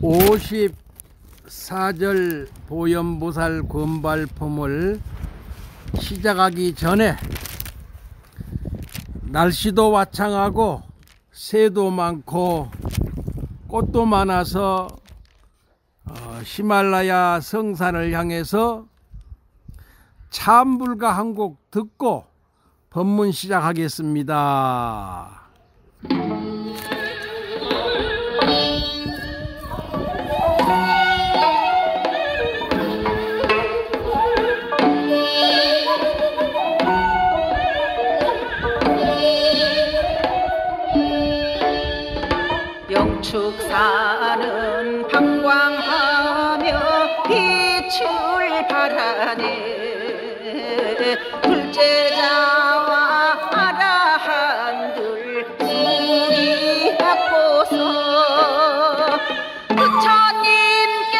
54절 보현보살 권발품을 시작하기 전에 날씨도 화창하고 새도 많고 꽃도 많아서 히말라야 성산을 향해서 참불가 한 곡 듣고 법문 시작하겠습니다. 영축산은 방광하며 빛을 발하네. 불제자와 아라한들 술이 받고서 부처님께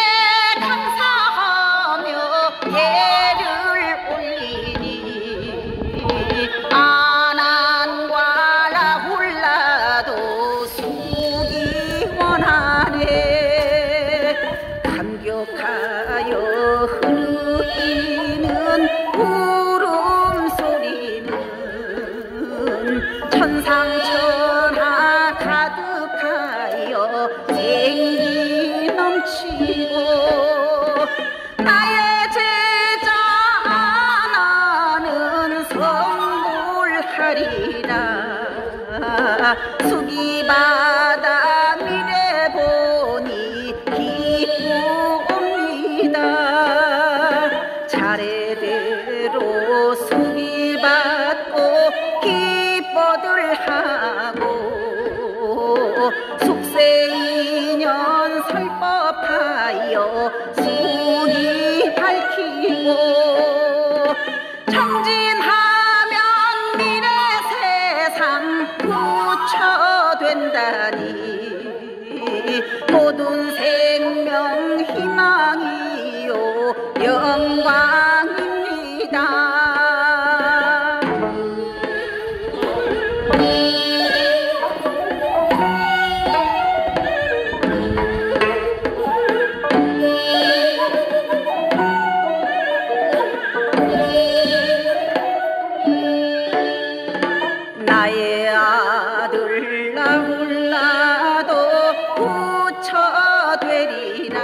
감사하며 예를 올리니 아난과 라훌라도 수기 원하네. 감격하여 흐르기는 울음소리는 천상천하 가득하여 생기 넘치고 나의 제자 나는 성불하리라. 수기받아 미래 보니 기쁩니다. 차례대로 수기받고 기뻐들 하고 숙세인연 설법하여 수기 밝히고 정진하면 미래 세상 부처된다니 모든 생명 희망이요 영광입니다. 나의 아들 라훌라도 부처 되리라.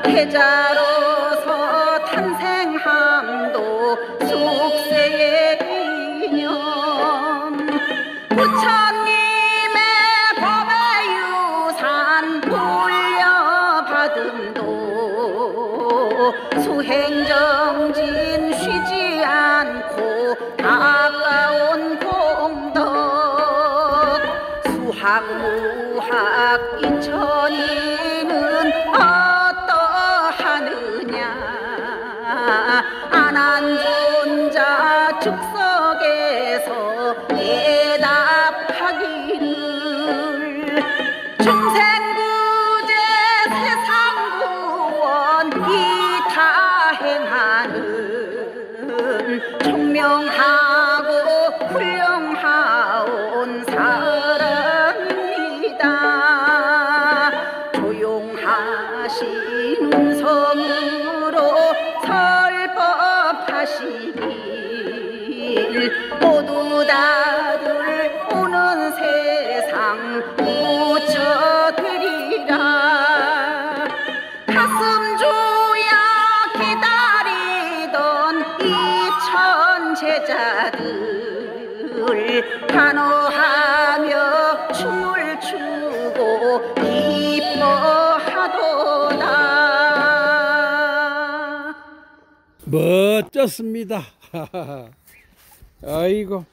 해자로서 탄생함도 숙세의 인연. 부처님의 법의 유산 물려받음도 수행정진 쉬지 않고 가까운 공덕. 수학무학 이천이는 어떠하느냐. 안한존자 즉석에서 대답하기를 중생구제 세상구원 이타행하는 총명하고 훌륭하온 사람입니다. 조용하신 음성으로 설법하시길 모두 다들 오는 세상 부처되리라. 가슴 조야 기다리던 이천 제자들 간호하며 춤을 추고 기뻐하도다. 멋졌습니다. 아이고,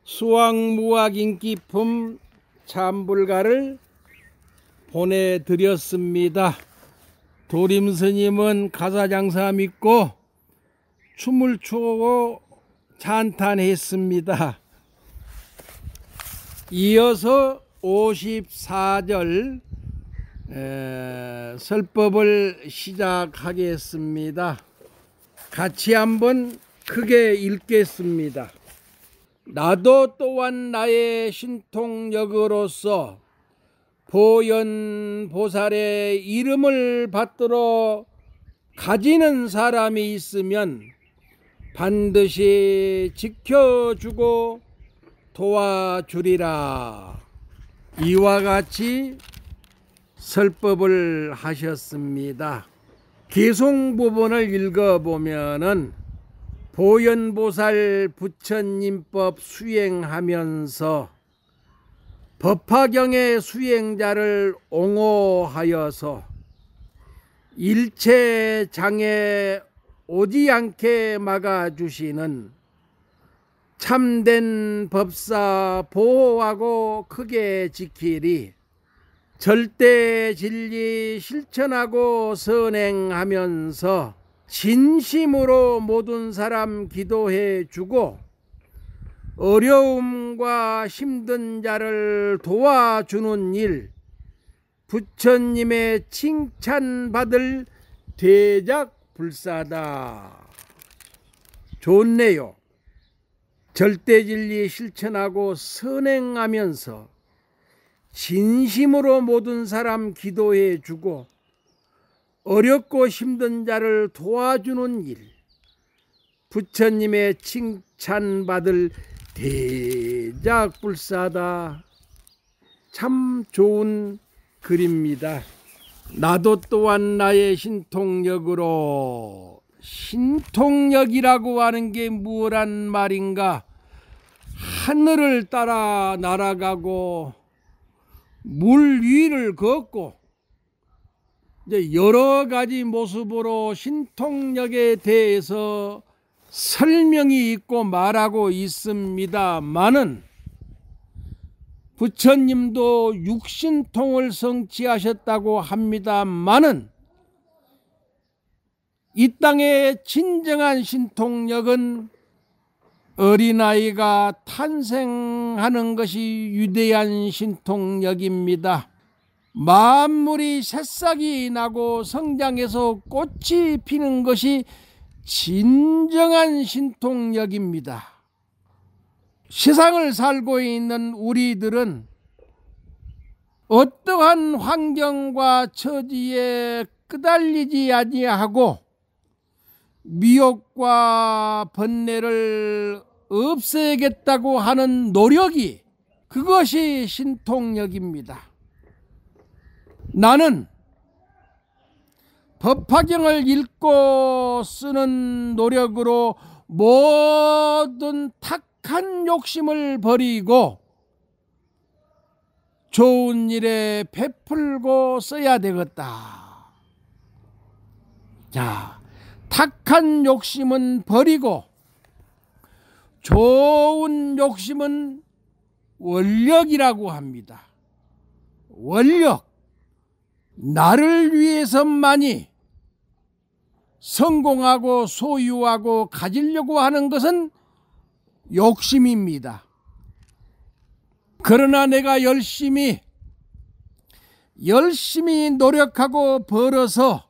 수학무학 인기품 참불가를 보내드렸습니다. 도림스님은 가사장사 믿고 춤을 추고 찬탄했습니다. 이어서 54절 설법을 시작하겠습니다. 같이 한번 크게 읽겠습니다. 나도 또한 나의 신통력으로서 보현보살의 이름을 받들어 가지는 사람이 있으면 반드시 지켜주고 도와주리라. 이와 같이 설법을 하셨습니다. 개송 부분을 읽어보면은 보현보살 부처님법 수행하면서 법화경의 수행자를 옹호하여서 일체 장애 오지 않게 막아주시는 참된 법사 보호하고 크게 지키리. 절대 진리 실천하고 선행하면서 진심으로 모든 사람 기도해 주고 어려움과 힘든 자를 도와주는 일, 부처님의 칭찬받을 대작불사다. 좋네요. 절대진리 실천하고 선행하면서 진심으로 모든 사람 기도해 주고 어렵고 힘든 자를 도와주는 일, 부처님의 칭찬받을 대작불사다. 참 좋은 글입니다. 나도 또한 나의 신통력으로, 신통력이라고 하는 게 무엇란 말인가? 하늘을 따라 날아가고 물 위를 걷고 이제 여러 가지 모습으로 신통력에 대해서 설명이 있고 말하고 있습니다만은 부처님도 육신통을 성취하셨다고 합니다만은 이 땅의 진정한 신통력은 어린아이가 탄생하는 것이 위대한 신통력입니다. 만물이 새싹이 나고 성장해서 꽃이 피는 것이 진정한 신통력입니다. 세상을 살고 있는 우리들은 어떠한 환경과 처지에 끄달리지 아니하고 미혹과 번뇌를 없애겠다고 하는 노력이, 그것이 신통력입니다. 나는 법화경을 읽고 쓰는 노력으로 모든 탁한 욕심을 버리고 좋은 일에 베풀고 써야 되겠다. 자, 탁한 욕심은 버리고 좋은 욕심은 원력이라고 합니다. 원력. 나를 위해서만이 성공하고 소유하고 가지려고 하는 것은 욕심입니다. 그러나 내가 열심히 노력하고 벌어서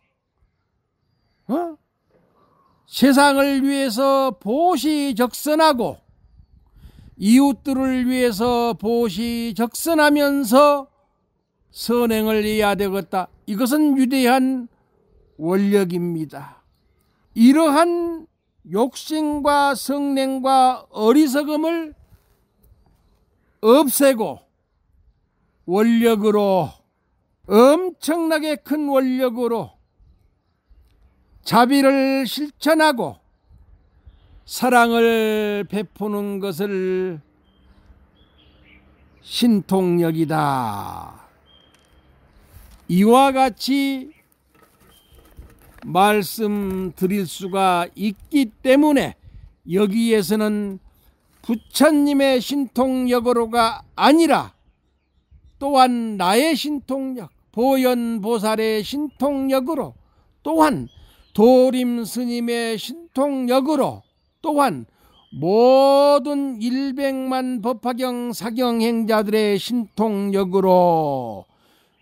세상을 위해서 보시적선하고 이웃들을 위해서 보시적선하면서 선행을 해야 되겠다. 이것은 위대한 원력입니다. 이러한 욕심과 성냉과 어리석음을 없애고 원력으로, 엄청나게 큰 원력으로 자비를 실천하고 사랑을 베푸는 것을 신통력이다. 이와 같이 말씀드릴 수가 있기 때문에 여기에서는 부처님의 신통력으로가 아니라 또한 나의 신통력, 보현보살의 신통력으로, 또한 도림 스님의 신통력으로, 또한 모든 100만 법화경 사경행자들의 신통력으로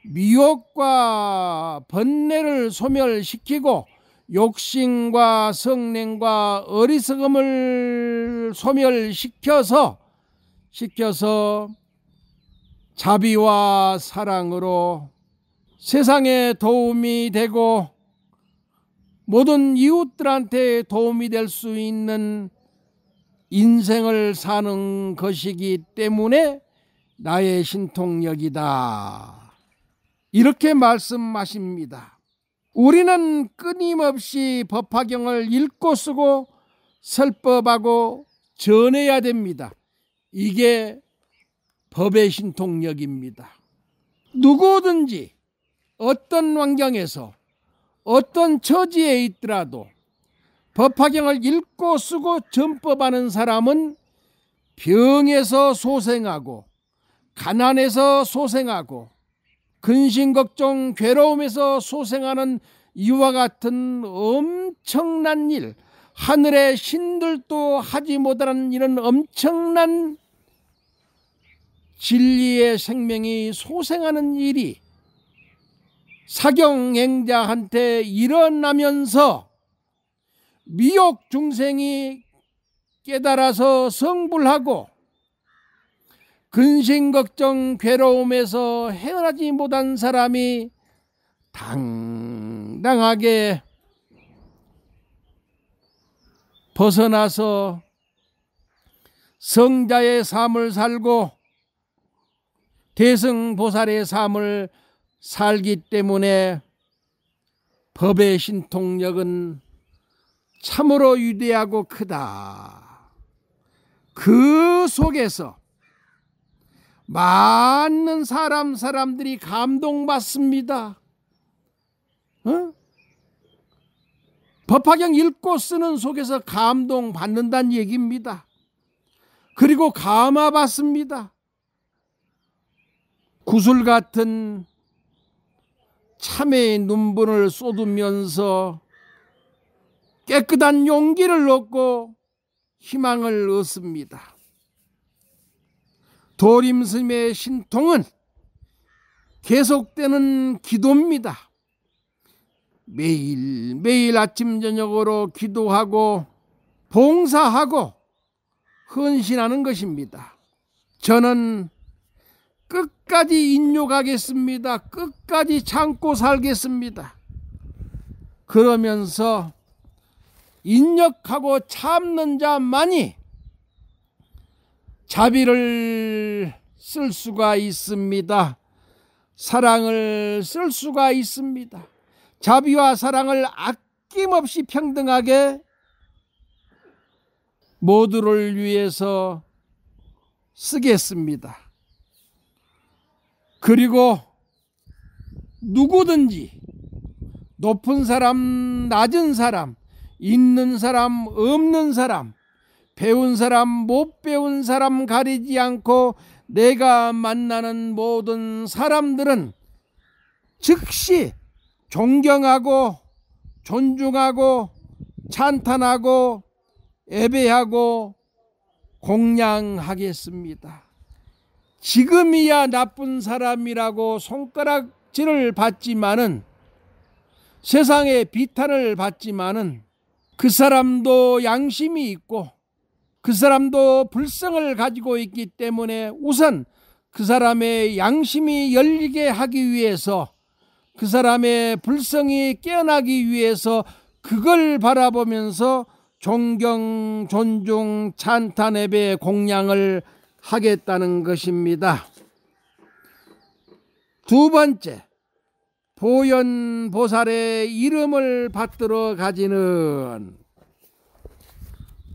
미혹과 번뇌를 소멸시키고 욕심과 성냉과 어리석음을 소멸시켜서 자비와 사랑으로 세상에 도움이 되고 모든 이웃들한테 도움이 될 수 있는 인생을 사는 것이기 때문에 나의 신통력이다. 이렇게 말씀하십니다. 우리는 끊임없이 법화경을 읽고 쓰고 설법하고 전해야 됩니다. 이게 법의 신통력입니다. 누구든지 어떤 환경에서 어떤 처지에 있더라도 법화경을 읽고 쓰고 전법하는 사람은 병에서 소생하고 가난에서 소생하고 근심걱정 괴로움에서 소생하는 이와 같은 엄청난 일, 하늘의 신들도 하지 못하는 이런 엄청난 진리의 생명이 소생하는 일이 사경행자한테 일어나면서 미혹 중생이 깨달아서 성불하고 근심걱정 괴로움에서 헤어나지 못한 사람이 당당하게 벗어나서 성자의 삶을 살고 대승보살의 삶을 살기 때문에 법의 신통력은 참으로 위대하고 크다. 그 속에서 많은 사람들이 감동받습니다. 법화경 읽고 쓰는 속에서 감동받는다는 얘기입니다. 그리고 감화받습니다. 구슬 같은 참회의 눈분을 쏟으면서 깨끗한 용기를 얻고 희망을 얻습니다. 도림스님의 신통은 계속되는 기도입니다. 매일 아침 저녁으로 기도하고 봉사하고 헌신하는 것입니다. 저는 끝까지 인욕하겠습니다. 끝까지 참고 살겠습니다. 그러면서 인력하고 참는 자만이 자비를 쓸 수가 있습니다. 사랑을 쓸 수가 있습니다. 자비와 사랑을 아낌없이 평등하게 모두를 위해서 쓰겠습니다. 그리고 누구든지 높은 사람, 낮은 사람, 있는 사람, 없는 사람, 배운 사람, 못 배운 사람 가리지 않고 내가 만나는 모든 사람들은 즉시 존경하고 존중하고 찬탄하고 예배하고 공양하겠습니다. 지금이야 나쁜 사람이라고 손가락질을 받지만은, 세상에 비탄을 받지만은 그 사람도 양심이 있고 그 사람도 불성을 가지고 있기 때문에 우선 그 사람의 양심이 열리게 하기 위해서, 그 사람의 불성이 깨어나기 위해서 그걸 바라보면서 존경, 존중, 찬탄, 예배, 공양을 하겠다는 것입니다. 두 번째, 보현보살의 이름을 받들어 가지는,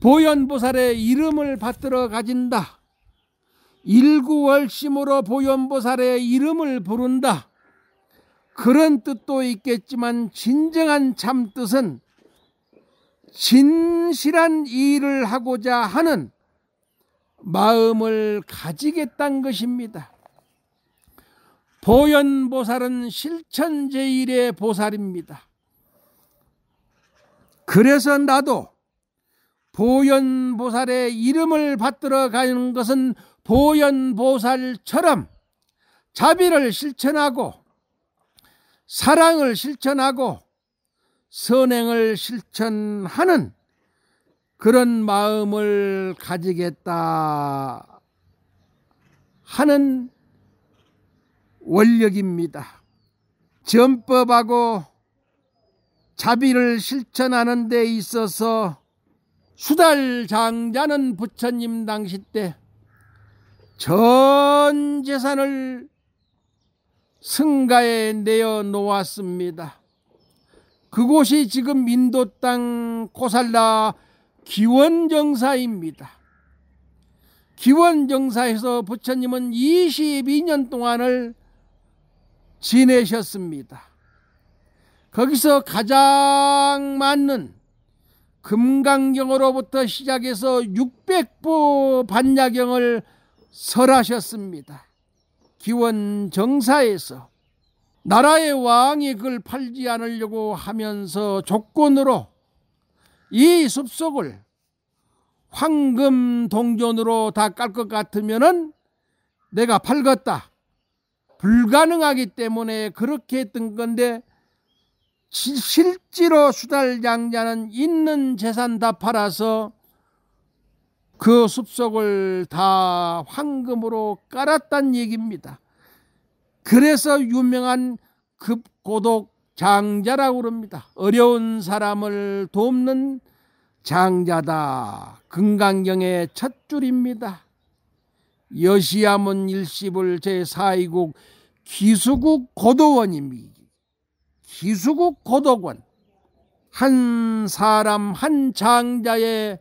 보현보살의 이름을 받들어 가진다. 일구월심으로 보현보살의 이름을 부른다. 그런 뜻도 있겠지만 진정한 참뜻은 진실한 일을 하고자 하는 마음을 가지겠다는 것입니다. 보현보살은 실천제일의 보살입니다. 그래서 나도 보현보살의 이름을 받들어 가는 것은 보현보살처럼 자비를 실천하고 사랑을 실천하고 선행을 실천하는 그런 마음을 가지겠다 하는 원력입니다. 전법하고 자비를 실천하는 데 있어서 수달장자는 부처님 당시 때 전 재산을 승가에 내어 놓았습니다. 그곳이 지금 인도 땅 코살라 기원정사입니다. 기원정사에서 부처님은 22년 동안을 지내셨습니다. 거기서 가장 많은 금강경으로부터 시작해서 600부 반야경을 설하셨습니다. 기원정사에서 나라의 왕이 그걸 팔지 않으려고 하면서 조건으로 이 숲속을 황금 동전으로 다 깔 것 같으면은 내가 팔겠다. 불가능하기 때문에 그렇게 했던 건데, 실제로 수달장자는 있는 재산 다 팔아서 그 숲속을 다 황금으로 깔았단 얘기입니다. 그래서 유명한 급고독 장자라고 그럽니다. 어려운 사람을 돕는 장자다. 금강경의 첫 줄입니다. 여시야문 일시불 제4위국 기수국 고도원입니다. 기수국 고도원. 한 사람 한 장자의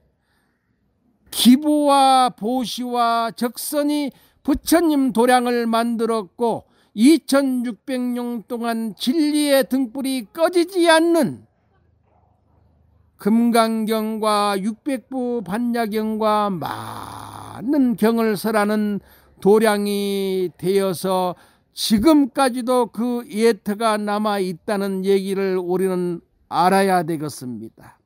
기부와 보시와 적선이 부처님 도량을 만들었고 2600년 동안 진리의 등불이 꺼지지 않는 금강경과 600부 반야경과 많은 경을 설하는 도량이 되어서 지금까지도 그 예터가 남아있다는 얘기를 우리는 알아야 되겠습니다.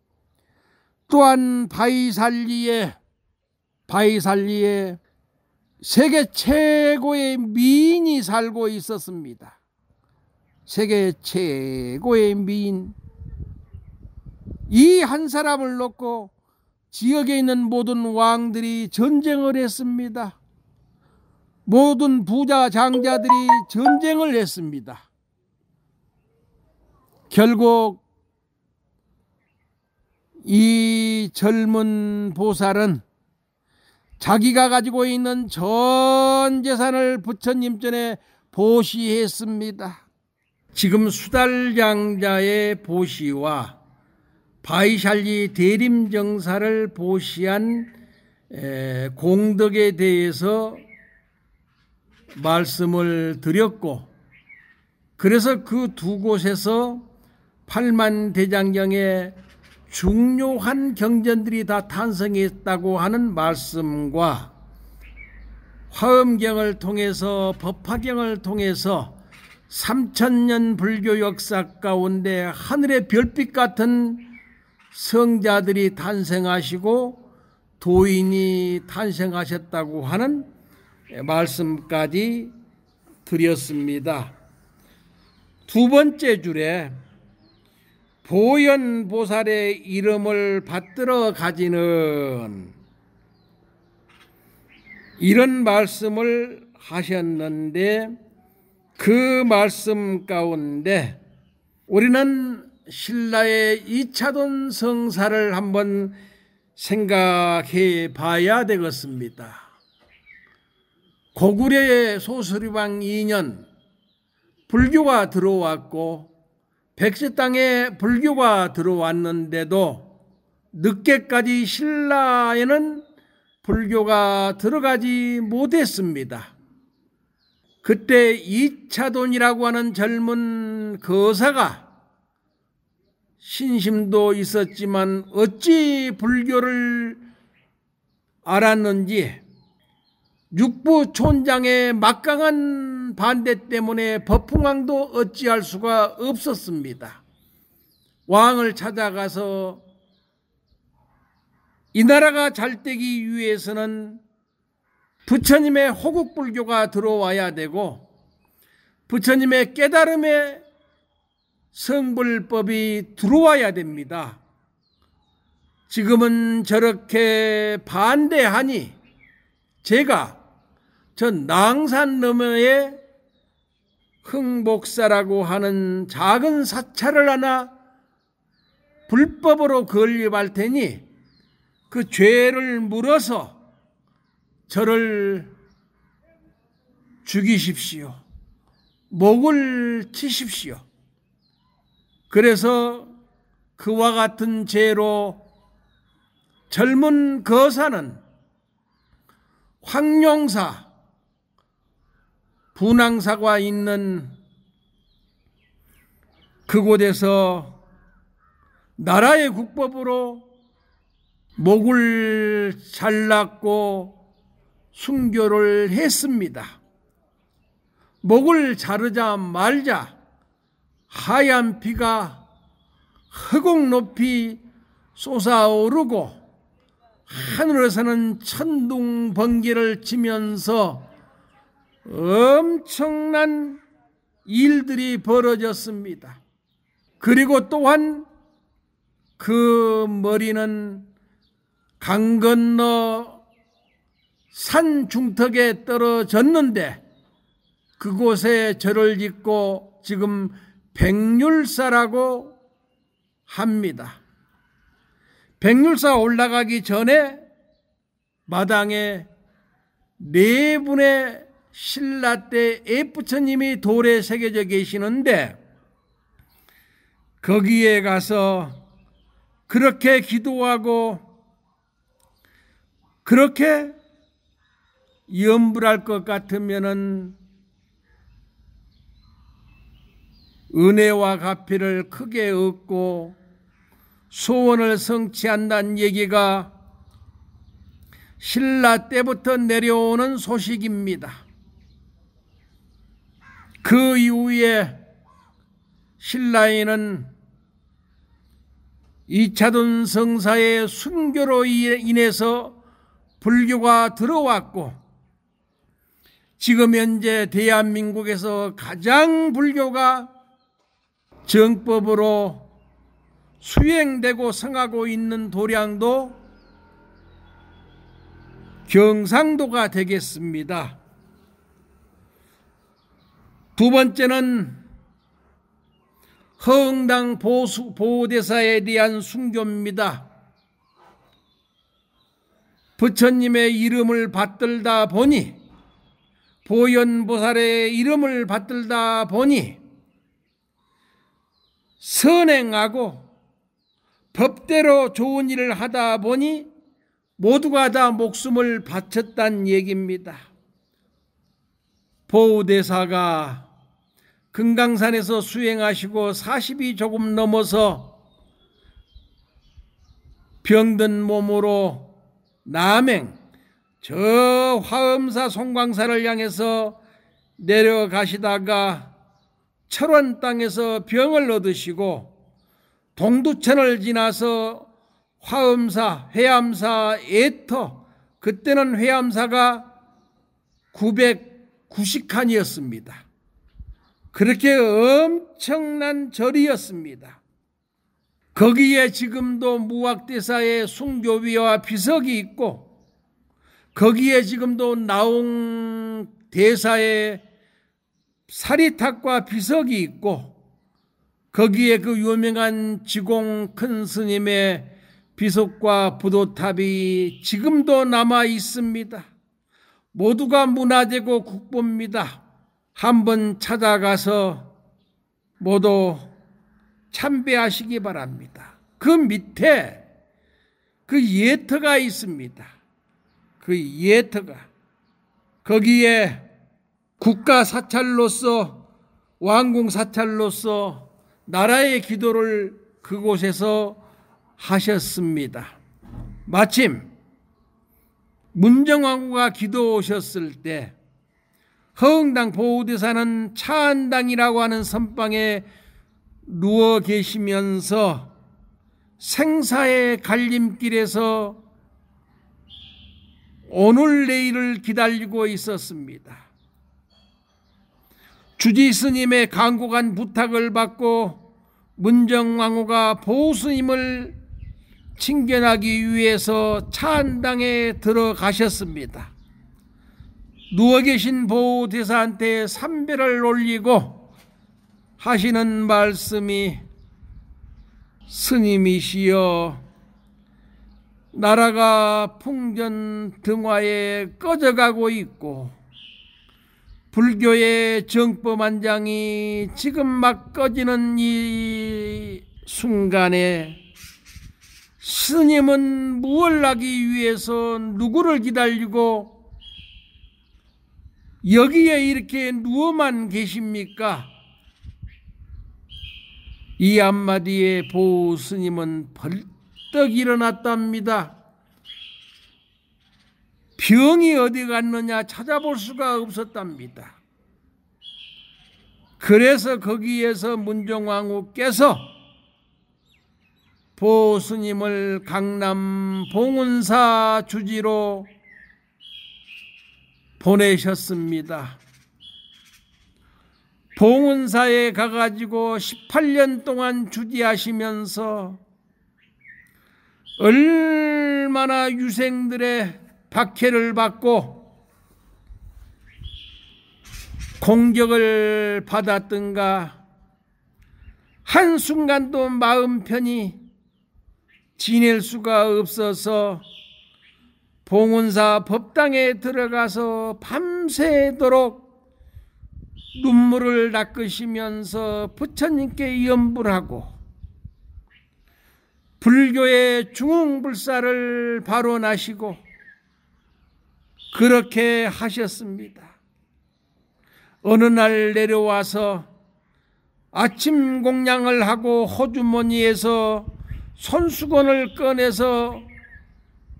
또한 바이살리에 세계 최고의 미인이 살고 있었습니다. 세계 최고의 미인. 이 한 사람을 놓고 지역에 있는 모든 왕들이 전쟁을 했습니다. 모든 부자 장자들이 전쟁을 했습니다. 결국 이 젊은 보살은 자기가 가지고 있는 전 재산을 부처님 전에 보시했습니다. 지금 수달장자의 보시와 바이샬리 대림정사를 보시한 공덕에 대해서 말씀을 드렸고, 그래서 그 두 곳에서 팔만대장경의 중요한 경전들이 다 탄생했다고 하는 말씀과 화엄경을 통해서 법화경을 통해서 3000년 불교 역사 가운데 하늘의 별빛 같은 성자들이 탄생하시고 도인이 탄생하셨다고 하는 말씀까지 드렸습니다. 두 번째 줄에 보현보살의 이름을 받들어 가지는 이런 말씀을 하셨는데, 그 말씀 가운데 우리는 신라의 이차돈 성사를 한번 생각해 봐야 되겠습니다. 고구려의 소수리왕 2년 불교가 들어왔고 백제 땅에 불교가 들어왔는데도 늦게까지 신라에는 불교가 들어가지 못했습니다. 그때 이차돈이라고 하는 젊은 거사가 신심도 있었지만 어찌 불교를 알았는지 육부 촌장의 막강한 반대 때문에 법흥왕도 어찌할 수가 없었습니다. 왕을 찾아가서 이 나라가 잘되기 위해서는 부처님의 호국불교가 들어와야 되고 부처님의 깨달음의 성불법이 들어와야 됩니다. 지금은 저렇게 반대하니 제가 저 낭산 너머에 흑목사라고 하는 작은 사찰을 하나 불법으로 건립할 테니 그 죄를 물어서 저를 죽이십시오. 목을 치십시오. 그래서 그와 같은 죄로 젊은 거사는 황룡사 분황사가 있는 그곳에서 나라의 국법으로 목을 잘랐고 순교를 했습니다. 목을 자르자 말자 하얀 피가 허공 높이 솟아오르고 하늘에서는 천둥 번개를 치면서 엄청난 일들이 벌어졌습니다. 그리고 또한 그 머리는 강 건너 산 중턱에 떨어졌는데 그곳에 절을 짓고 지금 백률사라고 합니다. 백률사 올라가기 전에 마당에 네 분의 신라 때 애부처님이 돌에 새겨져 계시는데 거기에 가서 그렇게 기도하고 그렇게 염불할 것 같으면은 은혜와 가피를 크게 얻고 소원을 성취한다는 얘기가 신라 때부터 내려오는 소식입니다. 그 이후에 신라에는 이차돈 성사의 순교로 인해서 불교가 들어왔고 지금 현재 대한민국에서 가장 불교가 정법으로 수행되고 성하고 있는 도량도 경상도가 되겠습니다. 두 번째는 허응당 보호대사에 대한 순교입니다. 부처님의 이름을 받들다 보니 보현보살의 이름을 받들다 보니 선행하고 법대로 좋은 일을 하다 보니 모두가 다 목숨을 바쳤다는 얘기입니다. 보호대사가 금강산에서 수행하시고 40이 조금 넘어서 병든 몸으로 남행 저 화엄사 송광사를 향해서 내려가시다가 철원 땅에서 병을 얻으시고 동두천을 지나서 화엄사, 회암사, 애터 그때는 회암사가 990칸이었습니다. 그렇게 엄청난 절이었습니다. 거기에 지금도 무학대사의 순교비와 비석이 있고 거기에 지금도 나홍 대사의 사리탑과 비석이 있고 거기에 그 유명한 지공 큰 스님의 비석과 부도탑이 지금도 남아 있습니다. 모두가 문화재고 국보입니다. 한번 찾아가서 모두 참배하시기 바랍니다. 그 밑에 그 예터가 있습니다. 그 예터가 거기에 국가 사찰로서 왕궁 사찰로서 나라의 기도를 그곳에서 하셨습니다. 마침 문정왕후가 기도 오셨을 때 허응당 보호대사는 차안당이라고 하는 선방에 누워 계시면서 생사의 갈림길에서 오늘 내일을 기다리고 있었습니다. 주지스님의 간곡한 부탁을 받고 문정왕후가 보호스님을 칭견하기 위해서 차안당에 들어가셨습니다. 누워 계신 보호대사한테 삼배를 올리고 하시는 말씀이, 스님이시여, 나라가 풍전등화에 꺼져가고 있고 불교의 정법안장이 지금 막 꺼지는 이 순간에 스님은 무엇을 하기 위해서 누구를 기다리고 여기에 이렇게 누워만 계십니까? 이 한마디에 보호 스님은 벌떡 일어났답니다. 병이 어디 갔느냐 찾아볼 수가 없었답니다. 그래서 거기에서 문종왕후께서 보호 스님을 강남 봉은사 주지로 보내셨습니다. 봉은사에 가가지고 18년 동안 주지하시면서 얼마나 유생들의 박해를 받고 공격을 받았던가, 한순간도 마음 편히 지낼 수가 없어서 봉은사 법당에 들어가서 밤새도록 눈물을 닦으시면서 부처님께 염불하고 불교의 중흥불사를 발언하시고 그렇게 하셨습니다. 어느 날 내려와서 아침 공양을 하고 호주머니에서 손수건을 꺼내서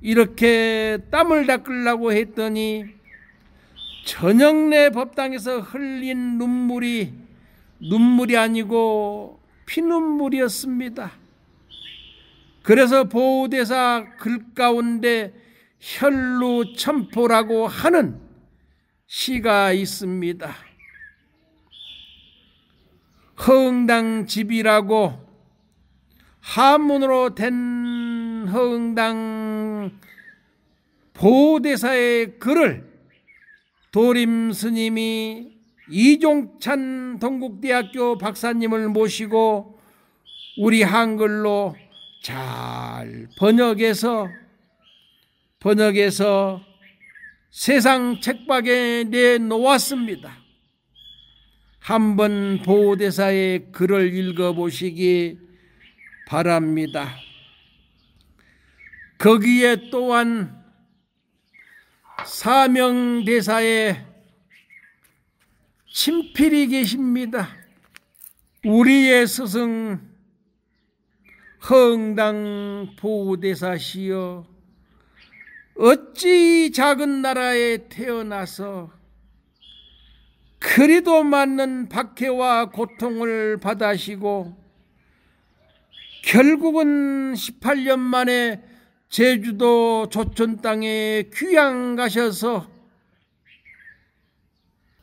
이렇게 땀을 닦으려고 했더니 저녁내 법당에서 흘린 눈물이 아니고 피눈물이었습니다. 그래서 보호대사 글 가운데 혈루첨포라고 하는 시가 있습니다. 허응당 집이라고 한문으로 된 허응당 보호대사의 글을 도림 스님이 이종찬 동국대학교 박사님을 모시고 우리 한글로 잘 번역해서 세상 책박에 내놓았습니다. 한번 보호대사의 글을 읽어보시기 바랍니다. 거기에 또한 사명대사의 친필이 계십니다. 우리의 스승 허응당 보호대사시여, 어찌 작은 나라에 태어나서 그리도 많은 박해와 고통을 받으시고 결국은 18년 만에 제주도 조천 땅에 귀양 가셔서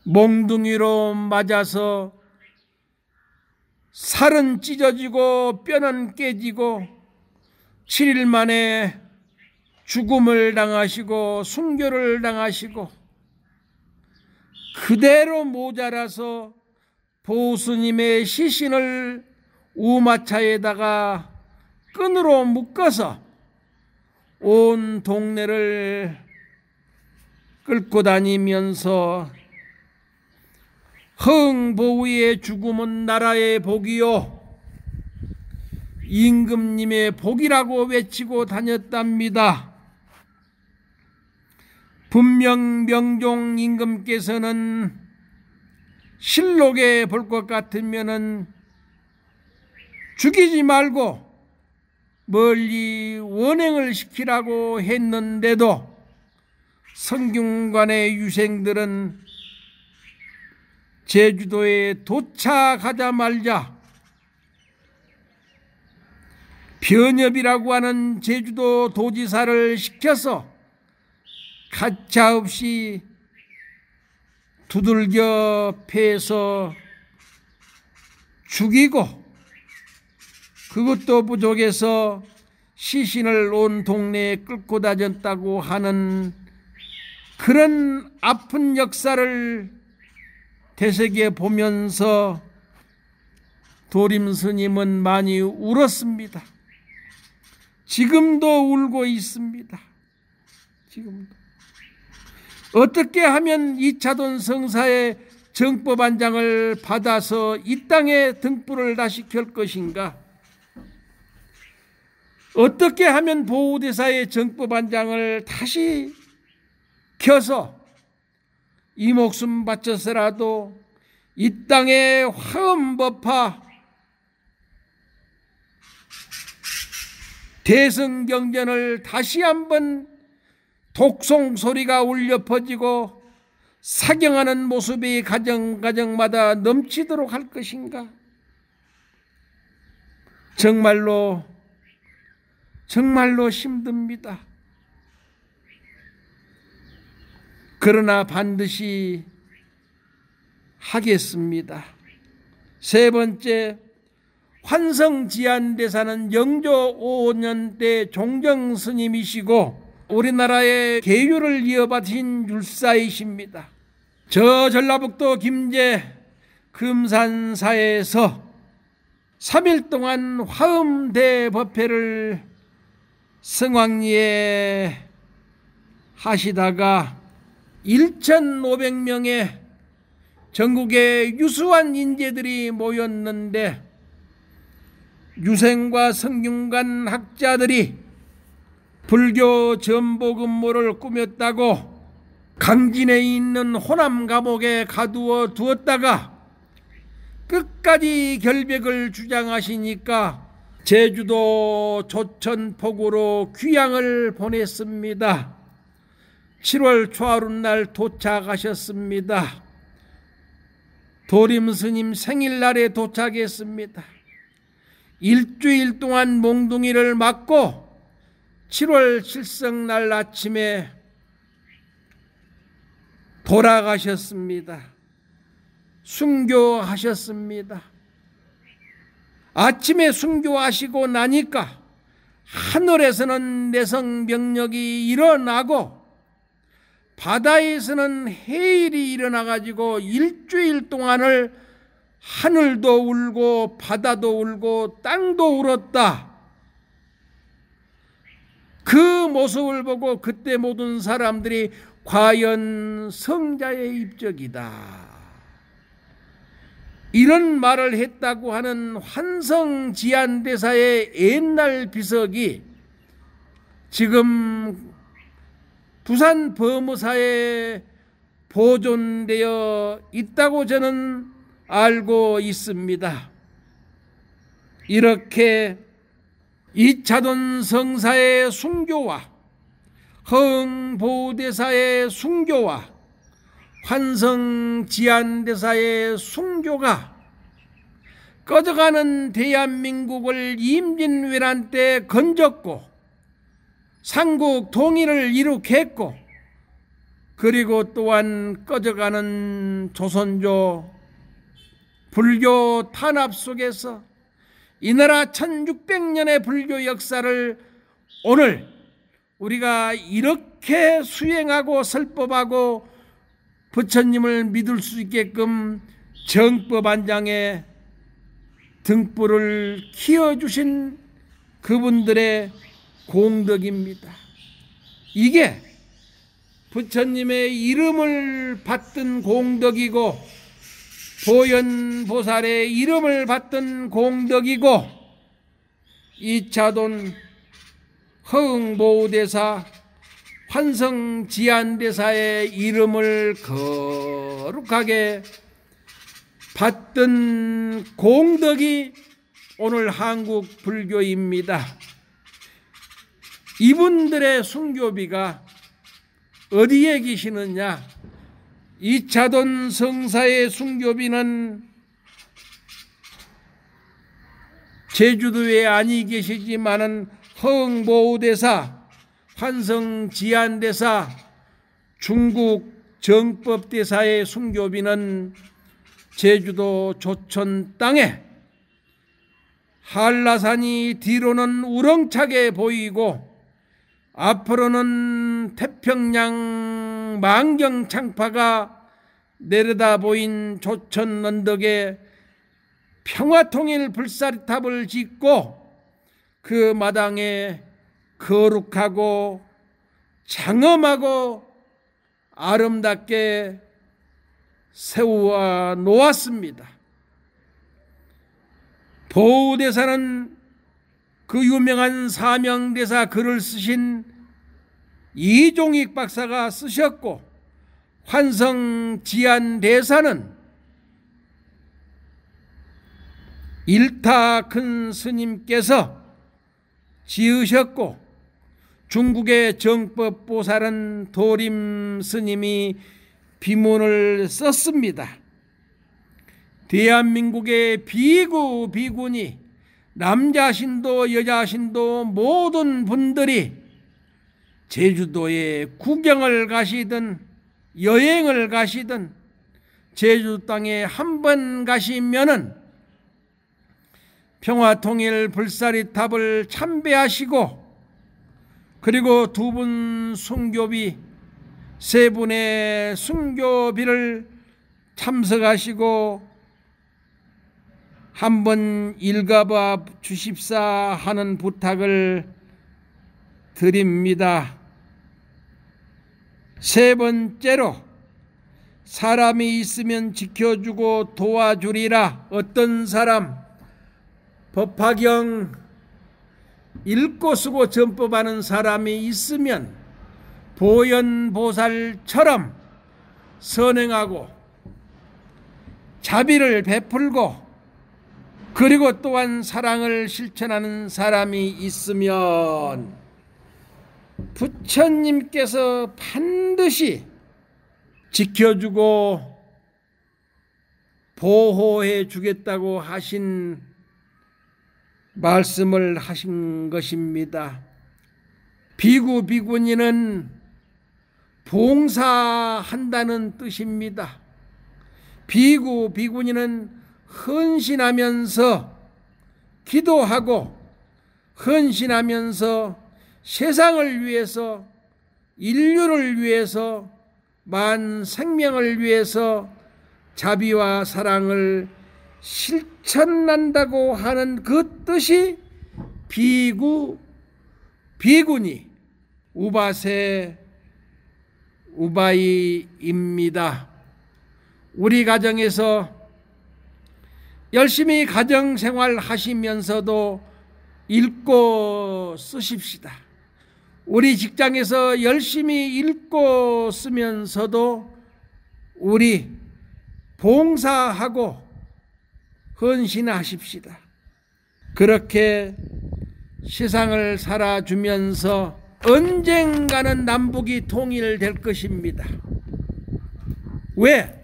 몽둥이로 맞아서 살은 찢어지고 뼈는 깨지고 7일 만에 죽음을 당하시고 순교를 당하시고 그대로 모자라서 보스님의 시신을 우마차에다가 끈으로 묶어서 온 동네를 끌고 다니면서 허응보우의 죽음은 나라의 복이요 임금님의 복이라고 외치고 다녔답니다. 분명 명종 임금께서는 실록에 볼 것 같으면은 죽이지 말고 멀리 원행을 시키라고 했는데도 성균관의 유생들은 제주도에 도착하자마자 변협이라고 하는 제주도 도지사를 시켜서 가차없이 두들겨 패서 죽이고, 그것도 부족해서 시신을 온 동네에 끌고 다녔다고 하는 그런 아픈 역사를 되새겨 보면서 도림 스님은 많이 울었습니다. 지금도 울고 있습니다. 지금도. 어떻게 하면 이차돈 성사의 정법안장을 받아서 이 땅에 등불을 다시 켤 것인가? 어떻게 하면 보호대사의 정법안장을 다시 켜서 이 목숨 바쳐서라도 이 땅의 화엄법화 대성경전을 다시 한번 독송 소리가 울려 퍼지고 사경하는 모습이 가정가정마다 넘치도록 할 것인가? 정말로 힘듭니다. 그러나 반드시 하겠습니다. 세 번째, 환성지안대사는 영조 5년 때 종정 스님이시고 우리나라의 계율을 이어받으신 율사이십니다. 저 전라북도 김제 금산사에서 3일 동안 화엄대법회를 성황리에 하시다가 1,500명의 전국의 유수한 인재들이 모였는데 유생과 성균관 학자들이 불교 전보금모를 꾸몄다고 강진에 있는 호남 감옥에 가두어 두었다가 끝까지 결백을 주장하시니까 제주도 조천폭우로 귀향을 보냈습니다. 7월 초하룻날 도착하셨습니다. 도림 스님 생일날에 도착했습니다. 일주일 동안 몽둥이를 맞고 7월 칠성날 아침에 돌아가셨습니다. 순교하셨습니다. 아침에 순교하시고 나니까 하늘에서는 내성병력이 일어나고 바다에서는 해일이 일어나가지고 일주일 동안을 하늘도 울고 바다도 울고 땅도 울었다. 그 모습을 보고 그때 모든 사람들이 과연 성자의 입적이다, 이런 말을 했다고 하는 환성지안대사의 옛날 비석이 지금 부산 범어사에 보존되어 있다고 저는 알고 있습니다. 이렇게 이차돈 성사의 순교와 허응보대사의 순교와 환성지안대사의 순교가 꺼져가는 대한민국을 임진왜란 때 건졌고 삼국 통일을 이룩했고 그리고 또한 꺼져가는 조선조 불교 탄압 속에서 이 나라 1600년의 불교 역사를 오늘 우리가 이렇게 수행하고 설법하고 부처님을 믿을 수 있게끔 정법안장에 등불을 키워주신 그분들의 공덕입니다. 이게 부처님의 이름을 받던 공덕이고 보현보살의 이름을 받던 공덕이고 이차돈 허응보대사 환성지안대사의 이름을 거룩하게 받던 공덕이 오늘 한국 불교입니다. 이분들의 순교비가 어디에 계시느냐? 이차돈 성사의 순교비는 제주도에 아니 계시지만은 허응보대사, 환성지안대사, 중국 정법대사의 순교비는 제주도 조천 땅에 한라산이 뒤로는 우렁차게 보이고 앞으로는 태평양 태평양 만경창파가 내려다 보인 조천 언덕에 평화통일 불사리탑을 짓고 그 마당에 거룩하고 장엄하고 아름답게 세워 놓았습니다. 보우대사는 그 유명한 사명대사 글을 쓰신 이종익 박사가 쓰셨고, 환성지안대사는 일타 큰 스님께서 지으셨고, 중국의 정법보살은 도림 스님이 비문을 썼습니다. 대한민국의 비구, 비구니, 남자 신도, 여자 신도 모든 분들이 제주도에 구경을 가시든 여행을 가시든 제주 땅에 한 번 가시면은 평화통일 불사리탑을 참배하시고, 그리고 두 분 순교비, 세 분의 순교비를 참석하시고 한번 읽어봐 주십사 하는 부탁을 드립니다. 세 번째로, 사람이 있으면 지켜주고 도와주리라. 어떤 사람, 법화경 읽고 쓰고 전법하는 사람이 있으면 보현보살처럼 선행하고 자비를 베풀고, 그리고 또한 사랑을 실천하는 사람이 있으면 부처님께서 반드시 지켜주고 보호해 주겠다고 하신 말씀을 하신 것입니다. 비구, 비구니는 봉사한다는 뜻입니다. 비구, 비구니는 헌신하면서 기도하고 헌신하면서 세상을 위해서, 인류를 위해서, 만 생명을 위해서 자비와 사랑을 실천한다고 하는 그 뜻이 비구, 비구니, 우바세, 우바이입니다. 우리 가정에서 열심히 가정생활 하시면서도 읽고 쓰십시다. 우리 직장에서 열심히 읽고 쓰면서도 우리 봉사하고 헌신하십시다. 그렇게 세상을 살아주면서 언젠가는 남북이 통일될 것입니다. 왜?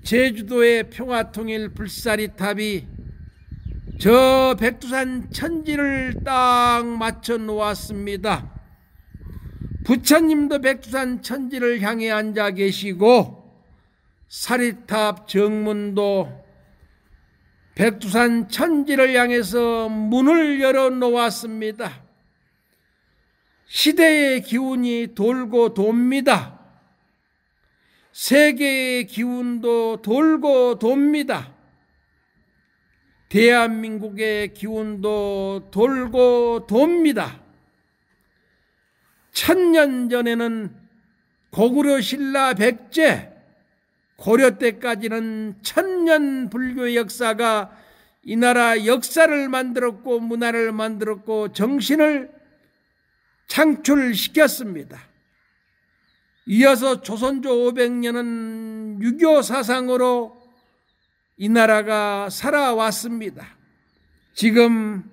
제주도의 평화통일 불사리탑이 저 백두산 천지를 딱 맞춰 놓았습니다. 부처님도 백두산 천지를 향해 앉아 계시고, 사리탑 정문도 백두산 천지를 향해서 문을 열어 놓았습니다. 시대의 기운이 돌고 돕니다. 세계의 기운도 돌고 돕니다. 대한민국의 기운도 돌고 돕니다. 1000년 전에는 고구려 신라 백제, 고려 때까지는 1000년 불교 역사가 이 나라 역사를 만들었고 문화를 만들었고 정신을 창출시켰습니다. 이어서 조선조 500년은 유교 사상으로 이 나라가 살아왔습니다. 지금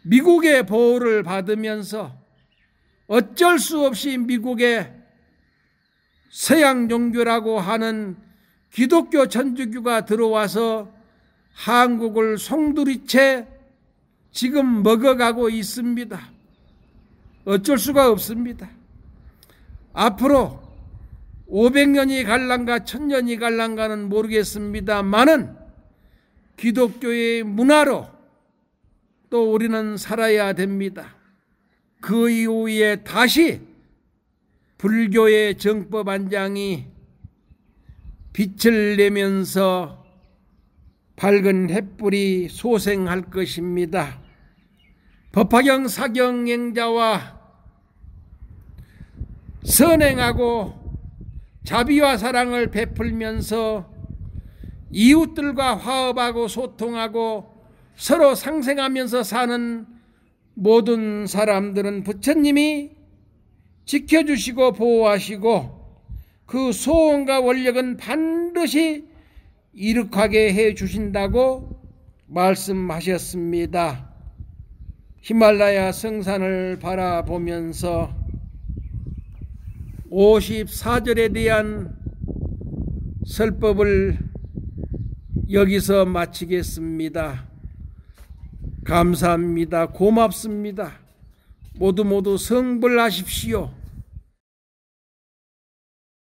미국의 보호를 받으면서 어쩔 수 없이 미국의 서양 종교라고 하는 기독교 천주교가 들어와서 한국을 송두리째 지금 먹어가고 있습니다. 어쩔 수가 없습니다. 앞으로 500년이 갈란가 1000년이 갈란가는 모르겠습니다만은 기독교의 문화로 또 우리는 살아야 됩니다. 그 이후에 다시 불교의 정법안장이 빛을 내면서 밝은 햇불이 소생할 것입니다. 법화경 사경행자와 선행하고 자비와 사랑을 베풀면서 이웃들과 화합하고 소통하고 서로 상생하면서 사는 모든 사람들은 부처님이 지켜주시고 보호하시고 그 소원과 원력은 반드시 이룩하게 해 주신다고 말씀하셨습니다. 히말라야 성산을 바라보면서 54절에 대한 설법을 여기서 마치겠습니다. 감사합니다. 고맙습니다. 모두 성불하십시오.